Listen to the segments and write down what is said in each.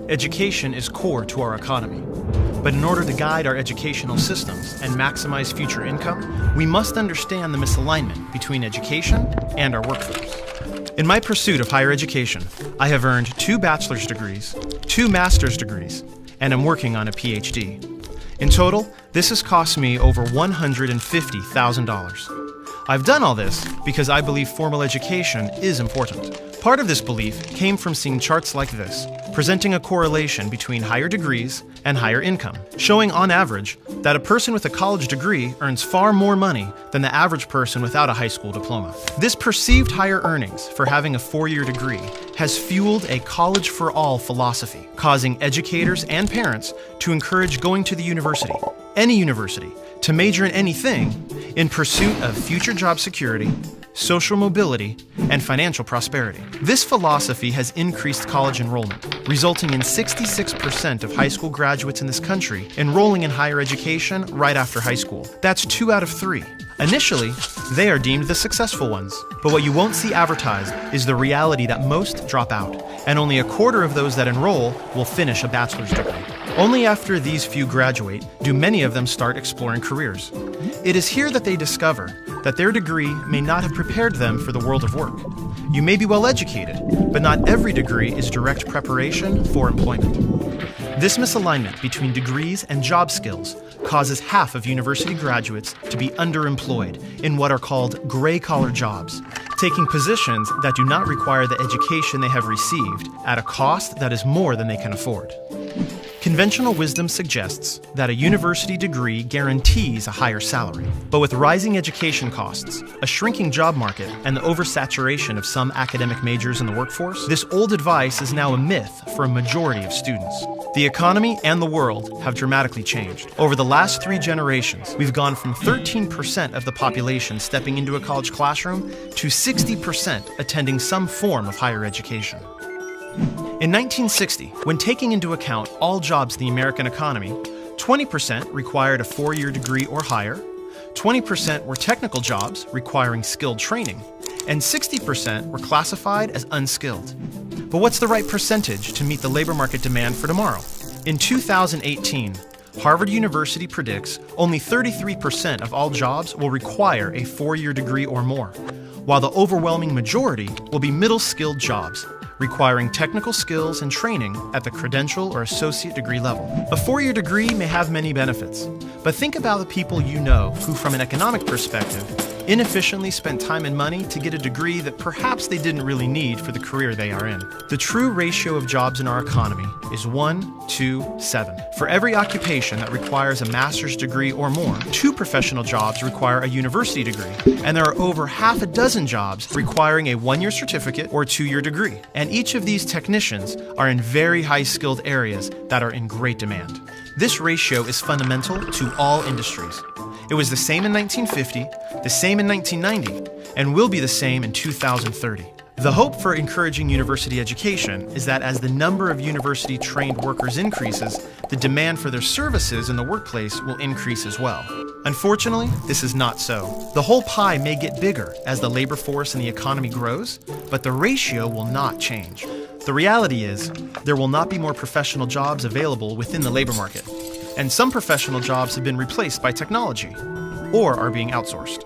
Education is core to our economy. But in order to guide our educational systems and maximize future income, we must understand the misalignment between education and our workforce. In my pursuit of higher education, I have earned 2 bachelor's degrees, 2 master's degrees, and am working on a PhD. In total, this has cost me over $150,000. I've done all this because I believe formal education is important. Part of this belief came from seeing charts like this, presenting a correlation between higher degrees and higher income, showing on average that a person with a college degree earns far more money than the average person without a high school diploma. This perceived higher earnings for having a 4-year degree has fueled a college for all philosophy, causing educators and parents to encourage going to the university, any university, to major in anything in pursuit of future job security, social mobility, and financial prosperity. This philosophy has increased college enrollment, resulting in 66% of high school graduates in this country enrolling in higher education right after high school. That's 2 out of 3. Initially, they are deemed the successful ones, but what you won't see advertised is the reality that most drop out, and only a quarter of those that enroll will finish a bachelor's degree. Only after these few graduate do many of them start exploring careers. It is here that they discover that their degree may not have prepared them for the world of work. You may be well educated, but not every degree is direct preparation for employment. This misalignment between degrees and job skills causes half of university graduates to be underemployed in what are called gray-collar jobs, taking positions that do not require the education they have received at a cost that is more than they can afford. Conventional wisdom suggests that a university degree guarantees a higher salary. But with rising education costs, a shrinking job market, and the oversaturation of some academic majors in the workforce, this old advice is now a myth for a majority of students. The economy and the world have dramatically changed. Over the last 3 generations, we've gone from 13% of the population stepping into a college classroom to 60% attending some form of higher education. In 1960, when taking into account all jobs in the American economy, 20% required a 4-year degree or higher, 20% were technical jobs requiring skilled training, and 60% were classified as unskilled. But what's the right percentage to meet the labor market demand for tomorrow? In 2018, Harvard University predicts only 33% of all jobs will require a 4-year degree or more, while the overwhelming majority will be middle-skilled jobs, requiring technical skills and training at the credential or associate degree level. A 4-year degree may have many benefits, but think about the people you know who, from an economic perspective, inefficiently spent time and money to get a degree that perhaps they didn't really need for the career they are in. The true ratio of jobs in our economy is 1 to 7. For every occupation that requires a master's degree or more, 2 professional jobs require a university degree, and there are over half a dozen jobs requiring a 1-year certificate or 2-year degree. And each of these technicians are in very high-skilled areas that are in great demand. This ratio is fundamental to all industries. It was the same in 1950, the same in 1990, and will be the same in 2030. The hope for encouraging university education is that as the number of university-trained workers increases, the demand for their services in the workplace will increase as well. Unfortunately, this is not so. The whole pie may get bigger as the labor force and the economy grows, but the ratio will not change. The reality is, there will not be more professional jobs available within the labor market, and some professional jobs have been replaced by technology, or are being outsourced.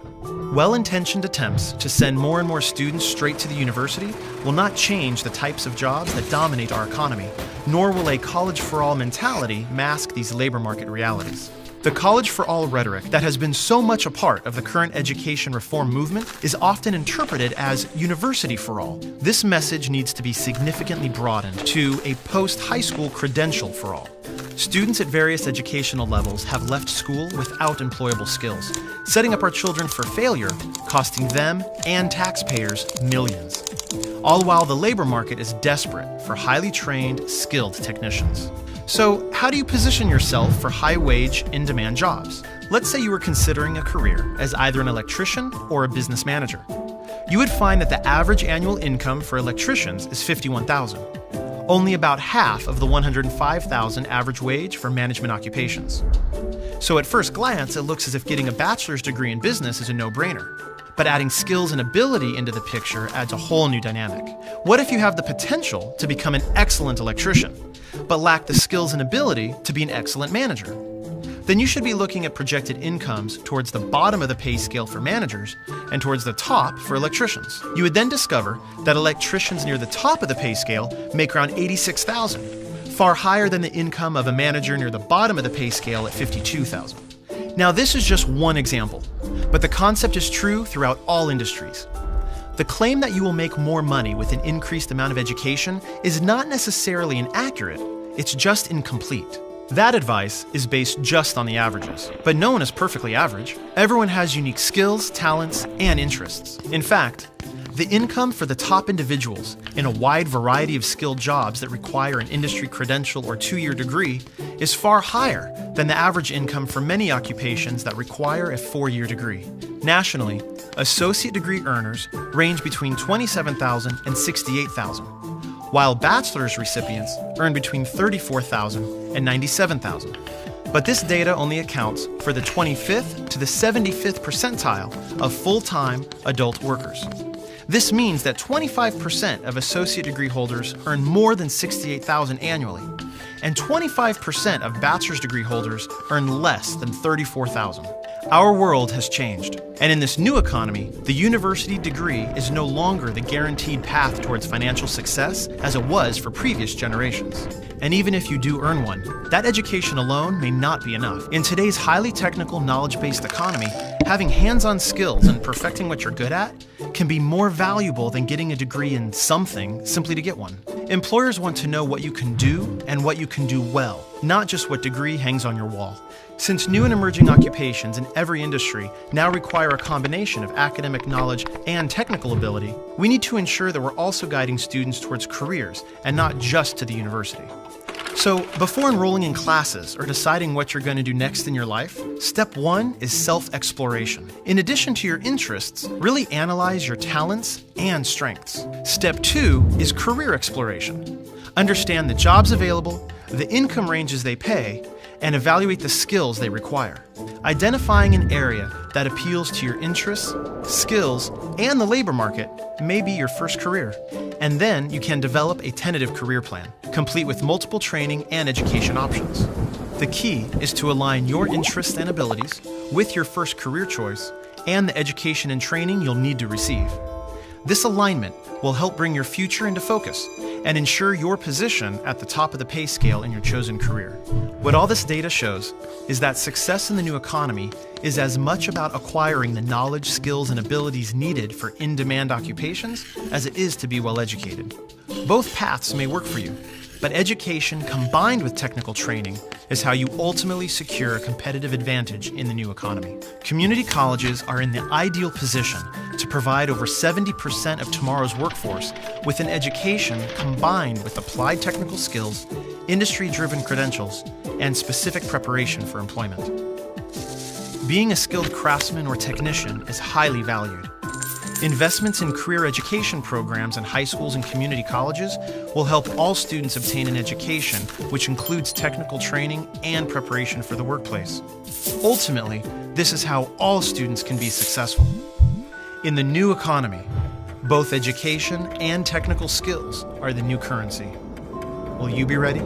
Well-intentioned attempts to send more and more students straight to the university will not change the types of jobs that dominate our economy, nor will a college-for-all mentality mask these labor market realities. The college-for-all rhetoric that has been so much a part of the current education reform movement is often interpreted as university-for-all. This message needs to be significantly broadened to a post-high school credential-for-all. Students at various educational levels have left school without employable skills, setting up our children for failure, costing them and taxpayers millions. All while the labor market is desperate for highly trained, skilled technicians. So, how do you position yourself for high-wage, in-demand jobs? Let's say you were considering a career as either an electrician or a business manager. You would find that the average annual income for electricians is $51,000. only about half of the $105,000 average wage for management occupations. So at first glance, it looks as if getting a bachelor's degree in business is a no-brainer. But adding skills and ability into the picture adds a whole new dynamic. What if you have the potential to become an excellent electrician, but lack the skills and ability to be an excellent manager? Then you should be looking at projected incomes towards the bottom of the pay scale for managers and towards the top for electricians. You would then discover that electricians near the top of the pay scale make around $86,000, far higher than the income of a manager near the bottom of the pay scale at $52,000. Now, this is just one example, but the concept is true throughout all industries. The claim that you will make more money with an increased amount of education is not necessarily inaccurate, it's just incomplete. That advice is based just on the averages, but no one is perfectly average. Everyone has unique skills, talents, and interests. In fact, the income for the top individuals in a wide variety of skilled jobs that require an industry credential or 2-year degree is far higher than the average income for many occupations that require a 4-year degree. Nationally, associate degree earners range between $27,000 and $68,000, while bachelor's recipients earn between $34,000 and $97,000. But this data only accounts for the 25th to the 75th percentile of full-time adult workers. This means that 25% of associate degree holders earn more than $68,000 annually, and 25% of bachelor's degree holders earn less than $34,000. Our world has changed, and in this new economy, the university degree is no longer the guaranteed path towards financial success as it was for previous generations. And even if you do earn one, that education alone may not be enough. In today's highly technical, knowledge-based economy, having hands-on skills and perfecting what you're good at can be more valuable than getting a degree in something simply to get one. Employers want to know what you can do and what you can do well, not just what degree hangs on your wall. Since new and emerging occupations in every industry now require a combination of academic knowledge and technical ability, we need to ensure that we're also guiding students towards careers and not just to the university. So, before enrolling in classes or deciding what you're going to do next in your life, step 1 is self-exploration. In addition to your interests, really analyze your talents and strengths. Step 2 is career exploration. Understand the jobs available, the income ranges they pay, and evaluate the skills they require. Identifying an area that appeals to your interests, skills, and the labor market may be your first career. And then you can develop a tentative career plan, complete with multiple training and education options. The key is to align your interests and abilities with your first career choice and the education and training you'll need to receive. This alignment will help bring your future into focus and ensure your position at the top of the pay scale in your chosen career. What all this data shows is that success in the new economy is as much about acquiring the knowledge, skills, and abilities needed for in-demand occupations as it is to be well educated. Both paths may work for you, but education combined with technical training is how you ultimately secure a competitive advantage in the new economy. Community colleges are in the ideal position to provide over 70% of tomorrow's workforce with an education combined with applied technical skills, industry-driven credentials, and specific preparation for employment. Being a skilled craftsman or technician is highly valued. Investments in career education programs in high schools and community colleges will help all students obtain an education which includes technical training and preparation for the workplace. Ultimately, this is how all students can be successful. In the new economy, both education and technical skills are the new currency. Will you be ready?